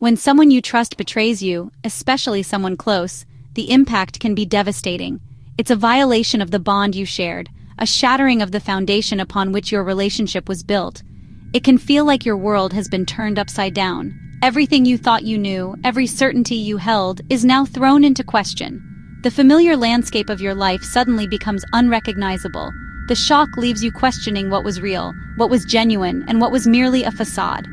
When someone you trust betrays you, especially someone close, the impact can be devastating. It's a violation of the bond you shared, a shattering of the foundation upon which your relationship was built. It can feel like your world has been turned upside down. Everything you thought you knew, every certainty you held, is now thrown into question. The familiar landscape of your life suddenly becomes unrecognizable. The shock leaves you questioning what was real, what was genuine, and what was merely a facade.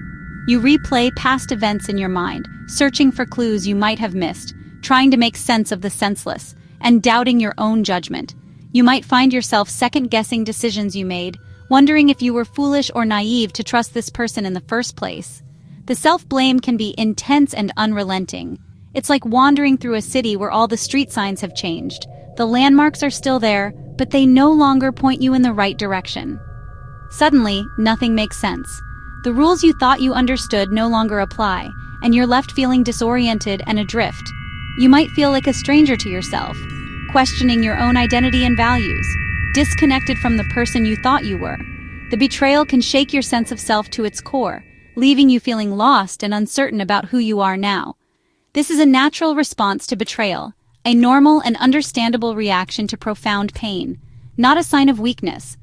You replay past events in your mind, searching for clues you might have missed, trying to make sense of the senseless, and doubting your own judgment. You might find yourself second-guessing decisions you made, wondering if you were foolish or naive to trust this person in the first place. The self-blame can be intense and unrelenting. It's like wandering through a city where all the street signs have changed. The landmarks are still there, but they no longer point you in the right direction. Suddenly, nothing makes sense. The rules you thought you understood no longer apply, and you're left feeling disoriented and adrift. You might feel like a stranger to yourself, questioning your own identity and values, disconnected from the person you thought you were. The betrayal can shake your sense of self to its core, leaving you feeling lost and uncertain about who you are now. This is a natural response to betrayal, a normal and understandable reaction to profound pain, not a sign of weakness.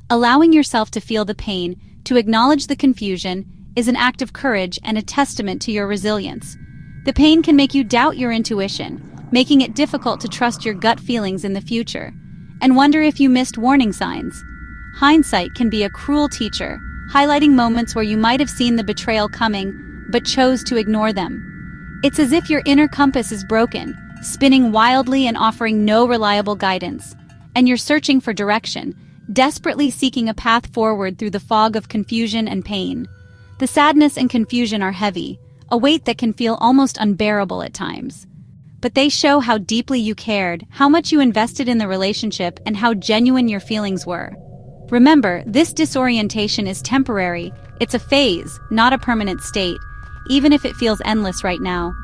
Allowing yourself to feel the pain, to acknowledge the confusion, is an act of courage and a testament to your resilience. The pain can make you doubt your intuition, making it difficult to trust your gut feelings in the future, and wonder if you missed warning signs. Hindsight can be a cruel teacher, highlighting moments where you might have seen the betrayal coming, but chose to ignore them. It's as if your inner compass is broken, spinning wildly and offering no reliable guidance, and you're searching for direction, desperately seeking a path forward through the fog of confusion and pain. The sadness and confusion are heavy, a weight that can feel almost unbearable at times. But they show how deeply you cared, how much you invested in the relationship, and how genuine your feelings were. Remember, this disorientation is temporary. It's a phase, not a permanent state, even if it feels endless right now.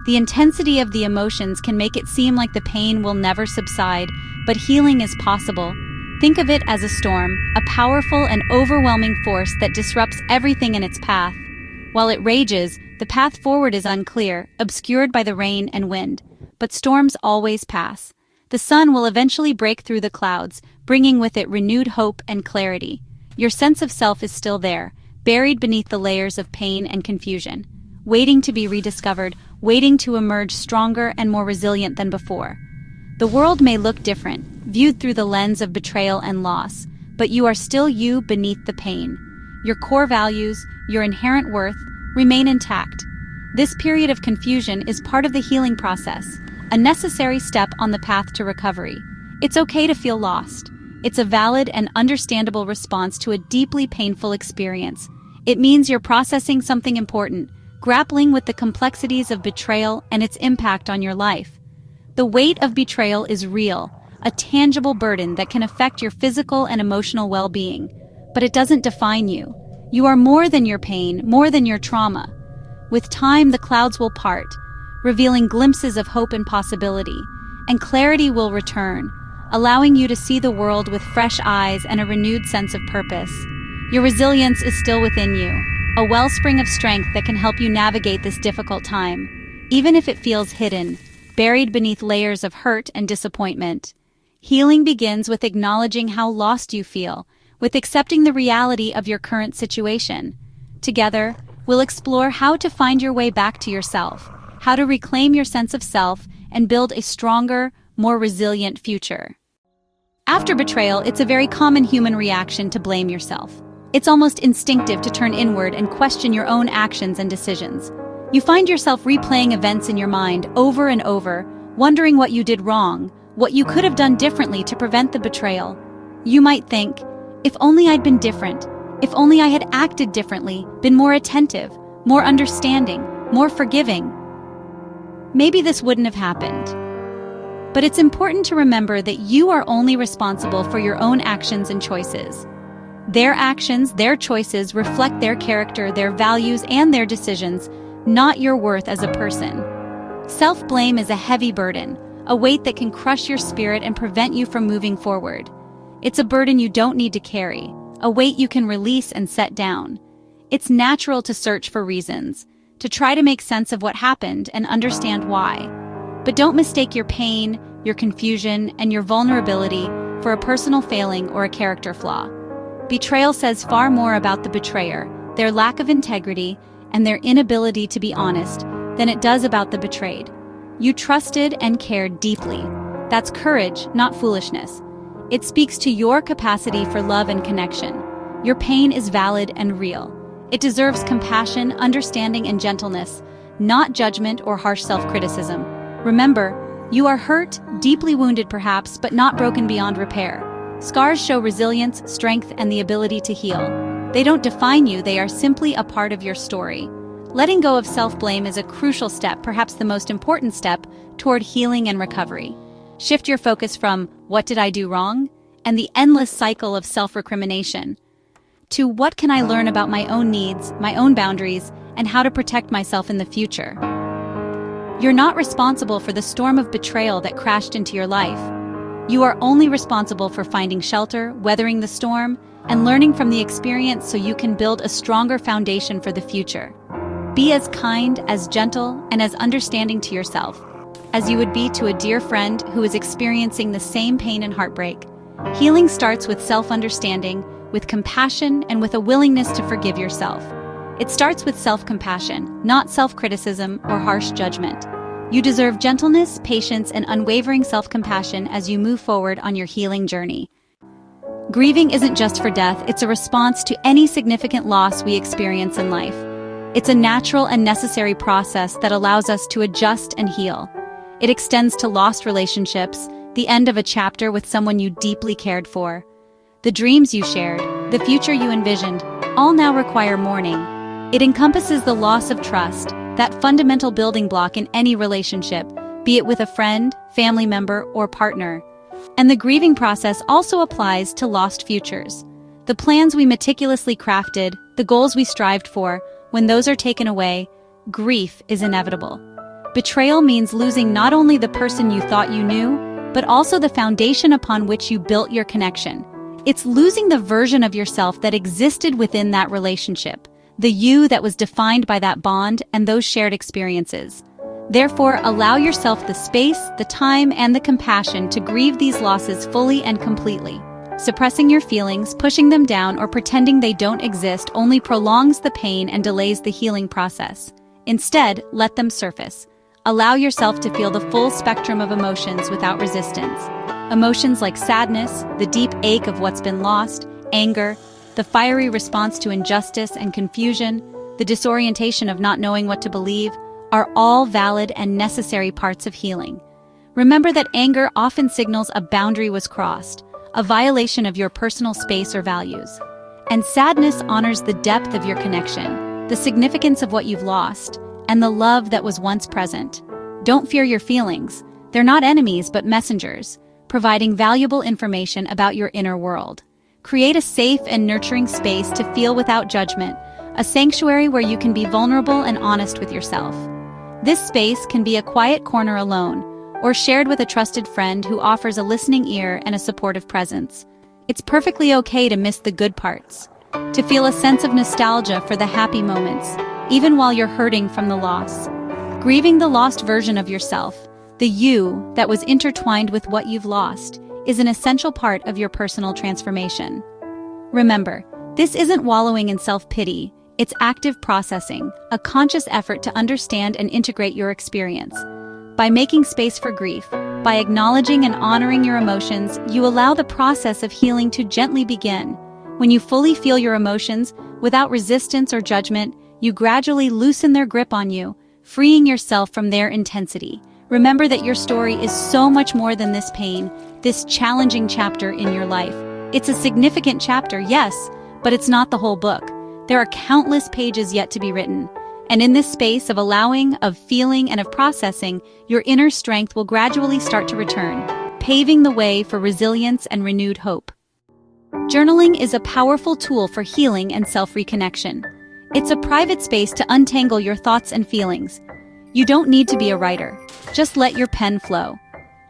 The intensity of the emotions can make it seem like the pain will never subside, but healing is possible. Think of it as a storm, a powerful and overwhelming force that disrupts everything in its path. While it rages, the path forward is unclear, obscured by the rain and wind. But storms always pass. The sun will eventually break through the clouds, bringing with it renewed hope and clarity. Your sense of self is still there, buried beneath the layers of pain and confusion, waiting to be rediscovered, waiting to emerge stronger and more resilient than before. The world may look different, viewed through the lens of betrayal and loss, but you are still you beneath the pain. Your core values, your inherent worth, remain intact. This period of confusion is part of the healing process, a necessary step on the path to recovery. It's okay to feel lost. It's a valid and understandable response to a deeply painful experience. It means you're processing something important, grappling with the complexities of betrayal and its impact on your life. The weight of betrayal is real, a tangible burden that can affect your physical and emotional well-being. But it doesn't define you. You are more than your pain, more than your trauma. With time, the clouds will part, revealing glimpses of hope and possibility, and clarity will return, allowing you to see the world with fresh eyes and a renewed sense of purpose. Your resilience is still within you, a wellspring of strength that can help you navigate this difficult time, even if it feels hidden, buried beneath layers of hurt and disappointment. Healing begins with acknowledging how lost you feel, with accepting the reality of your current situation. Together, we'll explore how to find your way back to yourself, how to reclaim your sense of self, and build a stronger, more resilient future. After betrayal, it's a very common human reaction to blame yourself. It's almost instinctive to turn inward and question your own actions and decisions. You find yourself replaying events in your mind over and over, wondering what you did wrong, what you could have done differently to prevent the betrayal. You might think, if only I'd been different, if only I had acted differently, been more attentive, more understanding, more forgiving, maybe this wouldn't have happened. But it's important to remember that you are only responsible for your own actions and choices. Their actions, their choices reflect their character, their values, and their decisions, not your worth as a person. Self-blame is a heavy burden, a weight that can crush your spirit and prevent you from moving forward. It's a burden you don't need to carry, a weight you can release and set down. It's natural to search for reasons, to try to make sense of what happened and understand why. But don't mistake your pain, your confusion, and your vulnerability for a personal failing or a character flaw. Betrayal says far more about the betrayer, their lack of integrity, and their inability to be honest than it does about the betrayed. You trusted and cared deeply. That's courage, not foolishness. It speaks to your capacity for love and connection. Your pain is valid and real. It deserves compassion, understanding, and gentleness, not judgment or harsh self-criticism. Remember, you are hurt, deeply wounded perhaps, but not broken beyond repair. Scars show resilience, strength, and the ability to heal. They don't define you, they are simply a part of your story. Letting go of self-blame is a crucial step, perhaps the most important step, toward healing and recovery. Shift your focus from, "What did I do wrong?" and the endless cycle of self-recrimination, to "What can I learn about my own needs, my own boundaries, and how to protect myself in the future?" You're not responsible for the storm of betrayal that crashed into your life. You are only responsible for finding shelter, weathering the storm, and learning from the experience so you can build a stronger foundation for the future. Be as kind, as gentle, and as understanding to yourself as you would be to a dear friend who is experiencing the same pain and heartbreak. Healing starts with self-understanding, with compassion, and with a willingness to forgive yourself. It starts with self-compassion, not self-criticism or harsh judgment. You deserve gentleness, patience, and unwavering self-compassion as you move forward on your healing journey. Grieving isn't just for death, it's a response to any significant loss we experience in life. It's a natural and necessary process that allows us to adjust and heal. It extends to lost relationships, the end of a chapter with someone you deeply cared for. The dreams you shared, the future you envisioned, all now require mourning. It encompasses the loss of trust, that fundamental building block in any relationship, be it with a friend, family member, or partner. And the grieving process also applies to lost futures. The plans we meticulously crafted, the goals we strived for, when those are taken away, grief is inevitable. Betrayal means losing not only the person you thought you knew, but also the foundation upon which you built your connection. It's losing the version of yourself that existed within that relationship, the you that was defined by that bond and those shared experiences. Therefore, allow yourself the space, the time, and the compassion to grieve these losses fully and completely. Suppressing your feelings, pushing them down, or pretending they don't exist only prolongs the pain and delays the healing process. Instead, let them surface. Allow yourself to feel the full spectrum of emotions without resistance. Emotions like sadness, the deep ache of what's been lost, anger, the fiery response to injustice and confusion, the disorientation of not knowing what to believe, are all valid and necessary parts of healing. Remember that anger often signals a boundary was crossed, a violation of your personal space or values. And sadness honors the depth of your connection, the significance of what you've lost, and the love that was once present. Don't fear your feelings. They're not enemies but messengers, providing valuable information about your inner world. Create a safe and nurturing space to feel without judgment, a sanctuary where you can be vulnerable and honest with yourself. This space can be a quiet corner alone, or shared with a trusted friend who offers a listening ear and a supportive presence. It's perfectly okay to miss the good parts, to feel a sense of nostalgia for the happy moments, even while you're hurting from the loss. Grieving the lost version of yourself, the you that was intertwined with what you've lost, is an essential part of your personal transformation. Remember, this isn't wallowing in self-pity, it's active processing, a conscious effort to understand and integrate your experience. By making space for grief, by acknowledging and honoring your emotions, you allow the process of healing to gently begin. When you fully feel your emotions, without resistance or judgment, you gradually loosen their grip on you, freeing yourself from their intensity. Remember that your story is so much more than this pain, this challenging chapter in your life. It's a significant chapter, yes, but it's not the whole book. There are countless pages yet to be written. And in this space of allowing, of feeling, and of processing, your inner strength will gradually start to return, paving the way for resilience and renewed hope. Journaling is a powerful tool for healing and self-reconnection. It's a private space to untangle your thoughts and feelings. You don't need to be a writer. Just let your pen flow.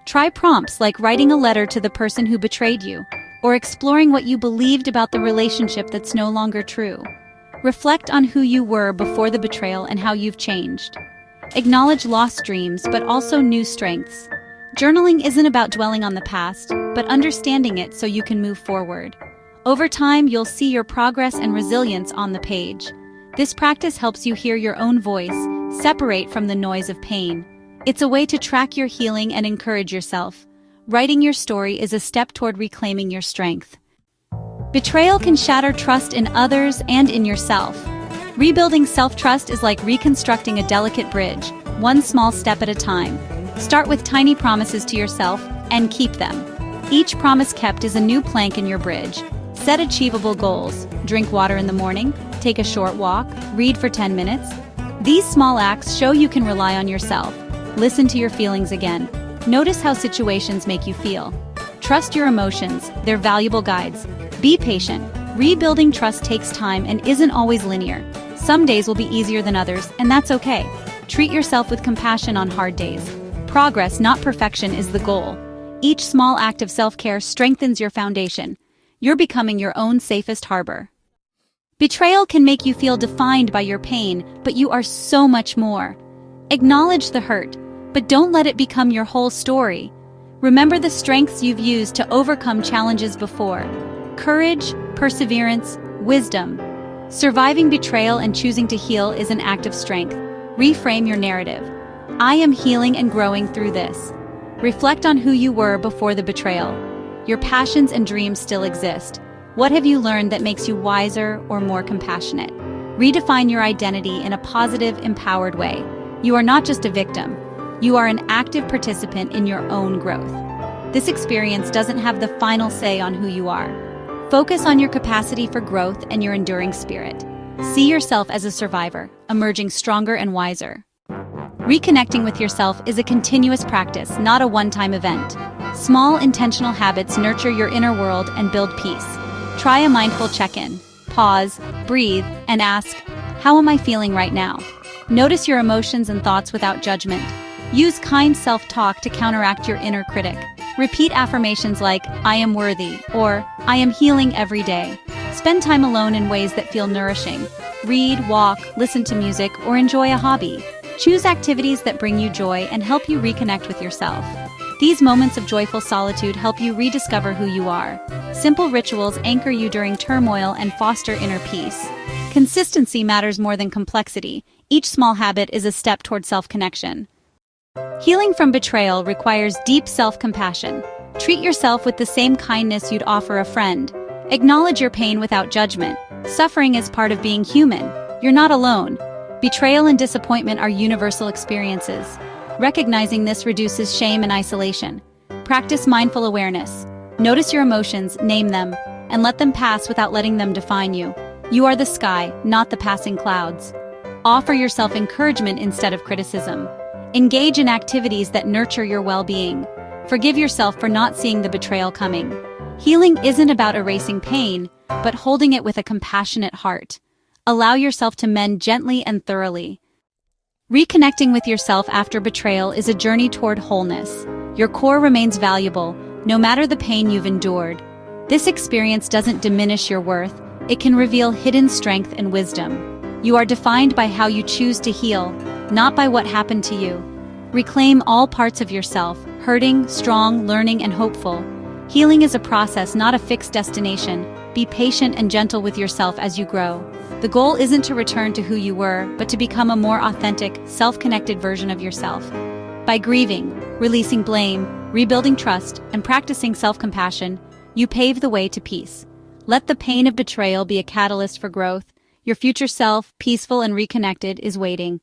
Try prompts like writing a letter to the person who betrayed you, or exploring what you believed about the relationship that's no longer true. Reflect on who you were before the betrayal and how you've changed. Acknowledge lost dreams, but also new strengths. Journaling isn't about dwelling on the past, but understanding it so you can move forward. Over time, you'll see your progress and resilience on the page. This practice helps you hear your own voice, separate from the noise of pain. It's a way to track your healing and encourage yourself. Writing your story is a step toward reclaiming your strength. Betrayal can shatter trust in others and in yourself. Rebuilding self-trust is like reconstructing a delicate bridge, one small step at a time. Start with tiny promises to yourself and keep them. Each promise kept is a new plank in your bridge. Set achievable goals. Drink water in the morning, take a short walk, read for 10 minutes. These small acts show you can rely on yourself. Listen to your feelings again. Notice how situations make you feel. Trust your emotions, they're valuable guides. Be patient. Rebuilding trust takes time and isn't always linear. Some days will be easier than others, and that's okay. Treat yourself with compassion on hard days. Progress, not perfection, is the goal. Each small act of self-care strengthens your foundation. You're becoming your own safest harbor. Betrayal can make you feel defined by your pain, but you are so much more. Acknowledge the hurt, but don't let it become your whole story. Remember the strengths you've used to overcome challenges before. Courage, perseverance, wisdom. Surviving betrayal and choosing to heal is an act of strength. Reframe your narrative. I am healing and growing through this. Reflect on who you were before the betrayal. Your passions and dreams still exist. What have you learned that makes you wiser or more compassionate? Redefine your identity in a positive, empowered way. You are not just a victim. You are an active participant in your own growth. This experience doesn't have the final say on who you are. Focus on your capacity for growth and your enduring spirit. See yourself as a survivor, emerging stronger and wiser. Reconnecting with yourself is a continuous practice, not a one-time event. Small, intentional habits nurture your inner world and build peace. Try a mindful check-in. Pause, breathe, and ask, how am I feeling right now? Notice your emotions and thoughts without judgment. Use kind self-talk to counteract your inner critic. Repeat affirmations like, I am worthy, or I am healing every day. Spend time alone in ways that feel nourishing. Read, walk, listen to music, or enjoy a hobby. Choose activities that bring you joy and help you reconnect with yourself. These moments of joyful solitude help you rediscover who you are. Simple rituals anchor you during turmoil and foster inner peace. Consistency matters more than complexity. Each small habit is a step toward self-connection. Healing from betrayal requires deep self-compassion. Treat yourself with the same kindness you'd offer a friend. Acknowledge your pain without judgment. Suffering is part of being human. You're not alone. Betrayal and disappointment are universal experiences. Recognizing this reduces shame and isolation. Practice mindful awareness. Notice your emotions, name them, and let them pass without letting them define you. You are the sky, not the passing clouds. Offer yourself encouragement instead of criticism. Engage in activities that nurture your well-being. Forgive yourself for not seeing the betrayal coming. Healing isn't about erasing pain, but holding it with a compassionate heart. Allow yourself to mend gently and thoroughly. Reconnecting with yourself after betrayal is a journey toward wholeness. Your core remains valuable, no matter the pain you've endured. This experience doesn't diminish your worth. It can reveal hidden strength and wisdom. You are defined by how you choose to heal, not by what happened to you. Reclaim all parts of yourself, hurting, strong, learning, and hopeful. Healing is a process, not a fixed destination. Be patient and gentle with yourself as you grow. The goal isn't to return to who you were, but to become a more authentic, self-connected version of yourself. By grieving, releasing blame, rebuilding trust, and practicing self-compassion, you pave the way to peace. Let the pain of betrayal be a catalyst for growth. Your future self, peaceful and reconnected, is waiting.